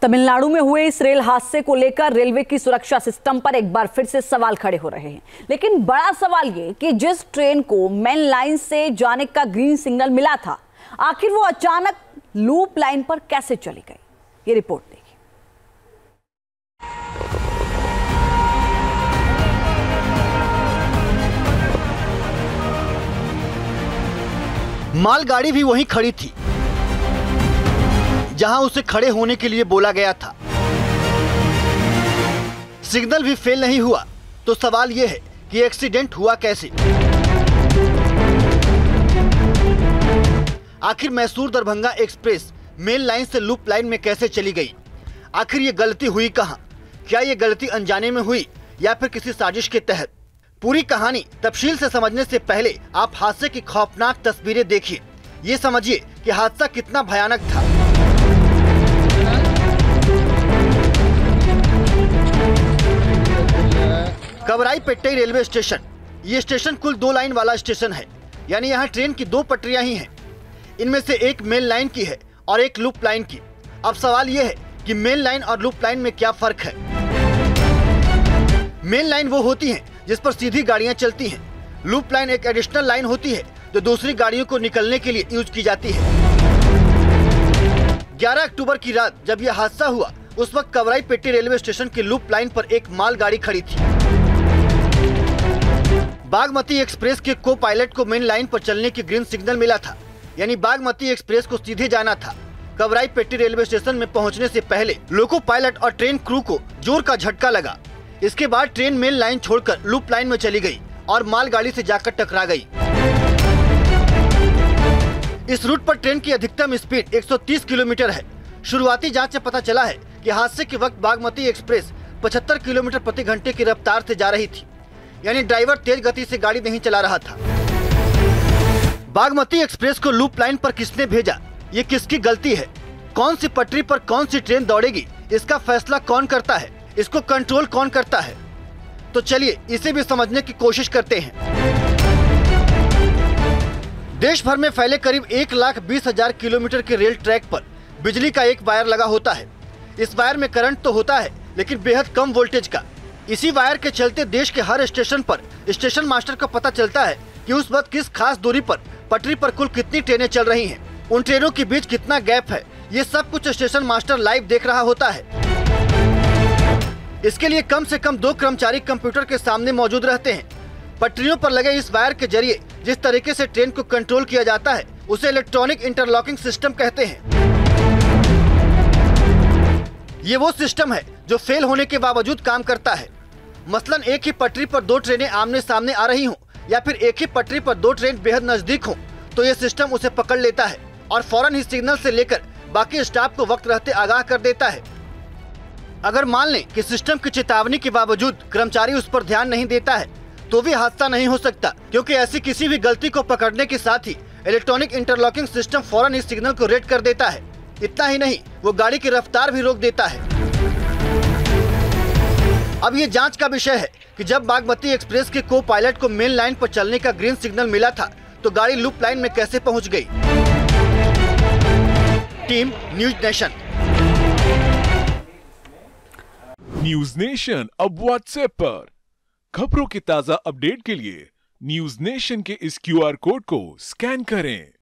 तमिलनाडु में हुए इस रेल हादसे को लेकर रेलवे की सुरक्षा सिस्टम पर एक बार फिर से सवाल खड़े हो रहे हैं। लेकिन बड़ा सवाल ये कि जिस ट्रेन को मेन लाइन से जाने का ग्रीन सिग्नल मिला था, आखिर वो अचानक लूप लाइन पर कैसे चली गई? ये रिपोर्ट देखिए। मालगाड़ी भी वहीं खड़ी थी जहां उसे खड़े होने के लिए बोला गया था। सिग्नल भी फेल नहीं हुआ, तो सवाल यह है कि एक्सीडेंट हुआ कैसे? आखिर Mysore Darbhanga express main line से लूप लाइन में कैसे चली गई? आखिर ये गलती हुई कहां? क्या ये गलती अनजाने में हुई या फिर किसी साजिश के तहत? पूरी कहानी तफसील से समझने से पहले आप हादसे की खौफनाक तस्वीरें देखिए। ये समझिए कि हादसा कितना भयानक था। कवराईपेट्टई रेलवे स्टेशन, ये स्टेशन कुल 2 लाइन वाला स्टेशन है, यानी यहाँ ट्रेन की 2 पटरियां ही हैं। इनमें से एक मेन लाइन की है और एक लूप लाइन की। अब सवाल यह है कि मेन लाइन और लूप लाइन में क्या फर्क है? मेन लाइन वो होती है जिस पर सीधी गाड़ियां चलती हैं। लूप लाइन एक एडिशनल लाइन होती है जो दूसरी गाड़ियों को निकलने के लिए यूज की जाती है। 11 अक्टूबर की रात जब यह हादसा हुआ, उस वक्त कवराईपेट्टई रेलवे स्टेशन की लूप लाइन पर एक मालगाड़ी खड़ी थी। बागमती एक्सप्रेस के को पायलट को मेन लाइन पर चलने की ग्रीन सिग्नल मिला था, यानी बागमती एक्सप्रेस को सीधे जाना था। कवराईपेट्टई रेलवे स्टेशन में पहुंचने से पहले लोको पायलट और ट्रेन क्रू को जोर का झटका लगा। इसके बाद ट्रेन मेन लाइन छोड़कर लूप लाइन में चली गई और मालगाड़ी से जाकर टकरा गई। इस रूट पर ट्रेन की अधिकतम स्पीड 130 किलोमीटर है। शुरुआती जांच से पता चला है कि हादसे के वक्त बागमती एक्सप्रेस 75 किलोमीटर प्रति घंटे की रफ्तार से जा रही थी, यानी ड्राइवर तेज गति से गाड़ी नहीं चला रहा था। बागमती एक्सप्रेस को लूप लाइन पर किसने भेजा? ये किसकी गलती है? कौन सी पटरी पर कौन सी ट्रेन दौड़ेगी, इसका फैसला कौन करता है? इसको कंट्रोल कौन करता है? तो चलिए इसे भी समझने की कोशिश करते हैं। देश भर में फैले करीब 1,20,000 किलोमीटर के रेल ट्रैक पर बिजली का एक वायर लगा होता है। इस वायर में करंट तो होता है, लेकिन बेहद कम वोल्टेज का। इसी वायर के चलते देश के हर स्टेशन पर स्टेशन मास्टर को पता चलता है कि उस वक्त किस खास दूरी पर पटरी पर कुल कितनी ट्रेनें चल रही हैं, उन ट्रेनों के बीच कितना गैप है। ये सब कुछ स्टेशन मास्टर लाइव देख रहा होता है। इसके लिए कम से कम 2 कर्मचारी कंप्यूटर के सामने मौजूद रहते हैं। पटरियों पर लगे इस वायर के जरिए जिस तरीके से ट्रेन को कंट्रोल किया जाता है, उसे इलेक्ट्रॉनिक इंटरलॉकिंग सिस्टम कहते हैं। ये वो सिस्टम है जो फेल होने के बावजूद काम करता है। मसलन एक ही पटरी पर 2 ट्रेनें आमने सामने आ रही हों या फिर एक ही पटरी पर 2 ट्रेन बेहद नजदीक हों, तो ये सिस्टम उसे पकड़ लेता है और फौरन ही सिग्नल से लेकर बाकी स्टाफ को वक्त रहते आगाह कर देता है। अगर मान लें कि सिस्टम की चेतावनी के बावजूद कर्मचारी उस पर ध्यान नहीं देता है, तो भी हादसा नहीं हो सकता, क्योंकि ऐसी किसी भी गलती को पकड़ने के साथ ही इलेक्ट्रॉनिक इंटरलॉकिंग सिस्टम फौरन इस सिग्नल को रेड कर देता है। इतना ही नहीं, वो गाड़ी की रफ्तार भी रोक देता है। अब ये जांच का विषय है कि जब बागमती एक्सप्रेस के को पायलट को मेन लाइन पर चलने का ग्रीन सिग्नल मिला था, तो गाड़ी लूप लाइन में कैसे पहुंच गई? Team news nation. News nation अब व्हाट्सएप पर खबरों की ताजा अपडेट के लिए न्यूज नेशन के इस QR कोड को स्कैन करें।